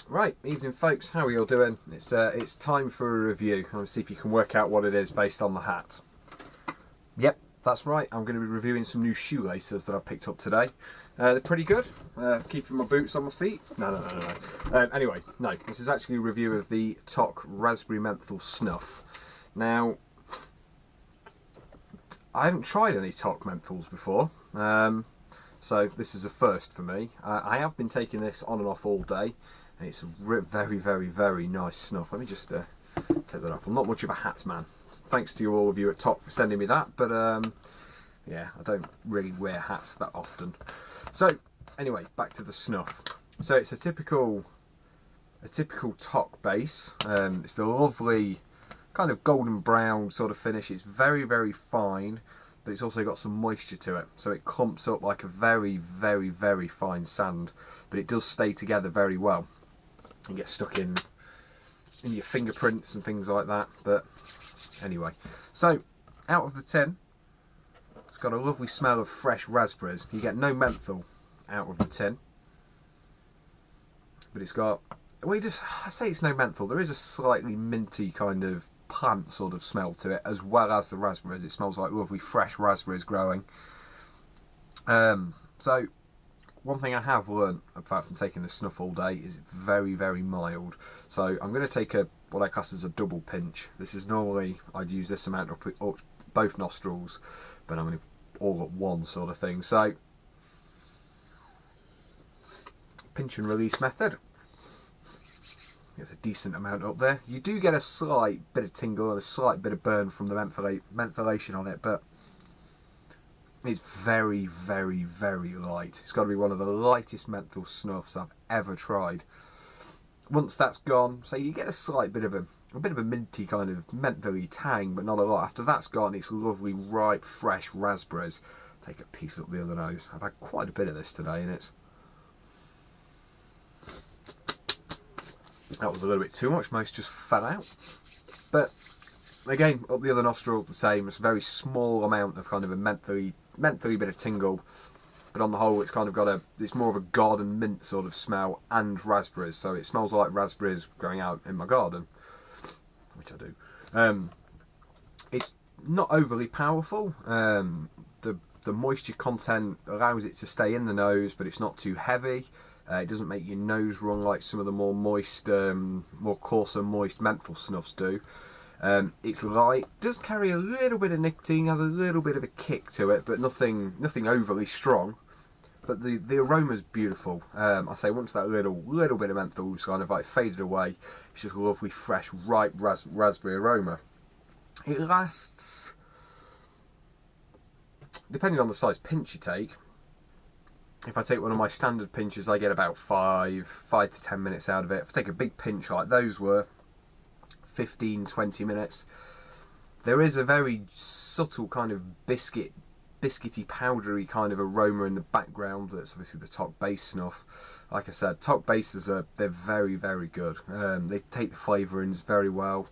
Right, evening folks, how are you all doing? It's time for a review. I'm going to see if you can work out what it is based on the hat. Yep, that's right, I'm going to be reviewing some new shoelaces that I've picked up today. They're pretty good, keeping my boots on my feet. No. Anyway, no, this is actually a review of the Toque Raspberry Menthol Snuff. Now, I haven't tried any Toque menthols before, so this is a first for me. I have been taking this on and off all day. And it's a very nice snuff. Let me just take that off. I'm not much of a hat man. Thanks to all of you at Toque for sending me that, but yeah, I don't really wear hats that often. So anyway, back to the snuff. So it's a typical Toque base. It's the lovely kind of golden brown sort of finish. It's very fine, but it's also got some moisture to it, so it clumps up like a very fine sand, but it does stay together very well. You get stuck in your fingerprints and things like that. But anyway, so out of the tin, it's got a lovely smell of fresh raspberries. You get no menthol out of the tin, but it's got, well, I say it's no menthol. There is a slightly minty kind of plant sort of smell to it, as well as the raspberries. It smells like lovely fresh raspberries growing. So one thing I have learnt, apart from taking the snuff all day, is it's very mild. So I'm going to take what I class as a double pinch. This is normally, I'd use this amount up both nostrils, but I'm going to all at one sort of thing. So, pinch and release method. There's a decent amount up there. You do get a slight bit of tingle and a slight bit of burn from the mentholation on it, but it's very light. It's got to be one of the lightest menthol snuffs I've ever tried. Once that's gone, so you get a slight bit of a minty kind of mentholy tang, but not a lot. After that's gone, it's lovely ripe fresh raspberries. Take a piece up the other nose. I've had quite a bit of this today, and that was a little bit too much. Most just fell out. But again, up the other nostril, the same. It's a very small amount of kind of a mentholy bit of tingle, but on the whole, it's kind of it's more of a garden mint sort of smell and raspberries. So it smells like raspberries growing out in my garden, which I do. It's not overly powerful. The moisture content allows it to stay in the nose, but it's not too heavy. It doesn't make your nose run like some of the more moist, more coarser moist menthol snuffs do. It's light, does carry a little bit of nicotine, has a little bit of a kick to it, but nothing overly strong. But the aroma's beautiful. I say once that little bit of menthol's kind of like faded away, it's just a lovely fresh ripe raspberry aroma. It lasts, depending on the size pinch you take. If I take one of my standard pinches, I get about 5 to 10 minutes out of it. If I take a big pinch like those were, 15-20 minutes. There is a very subtle kind of biscuity powdery kind of aroma in the background. That's obviously the Toque base snuff. Like I said, Toque bases they're very good. They take the flavourings very well.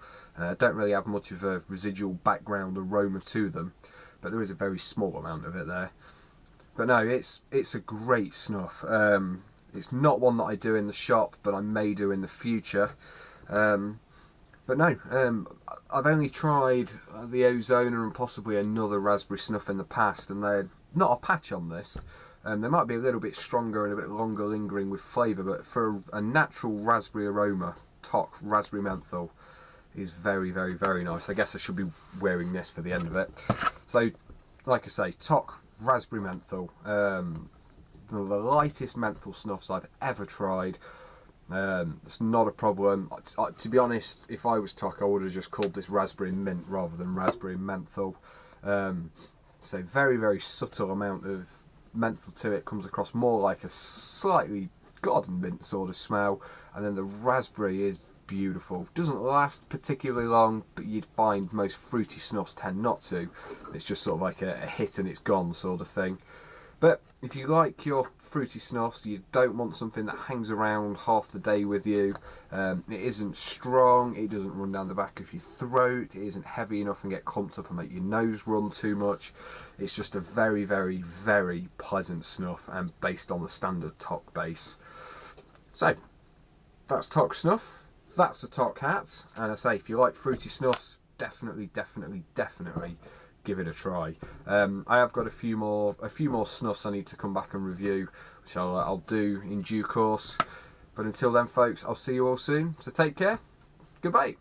Don't really have much of a residual background aroma to them, but there is a very small amount of it there. But no, it's a great snuff. It's not one that I do in the shop, but I may do in the future. But no, I've only tried the Ozona and possibly another raspberry snuff in the past, and they're not a patch on this. They might be a little bit stronger and a bit longer lingering with flavour, but for a natural raspberry aroma, Toque Raspberry Menthol is very nice. I guess I should be wearing this for the end of it. So, like I say, Toque Raspberry Menthol, the lightest menthol snuffs I've ever tried. It's not a problem. To be honest, if I was Toque, I would have just called this raspberry mint rather than raspberry menthol. So very subtle amount of menthol to it, comes across more like a slightly garden mint sort of smell, and then the raspberry is beautiful. Doesn't last particularly long, but you'd find most fruity snuffs tend not to. It's just sort of like a hit and it's gone sort of thing. But if you like your fruity snuffs, you don't want something that hangs around half the day with you. It isn't strong, it doesn't run down the back of your throat, it isn't heavy enough and get clumped up and make your nose run too much. It's just a very pleasant snuff and based on the standard Toque base. So, that's Toque snuff. That's a Toque hat. And I say, if you like fruity snuffs, definitely give it a try. I have got a few more snuffs I need to come back and review, which I'll do in due course. But until then, folks, I'll see you all soon. So take care. Goodbye.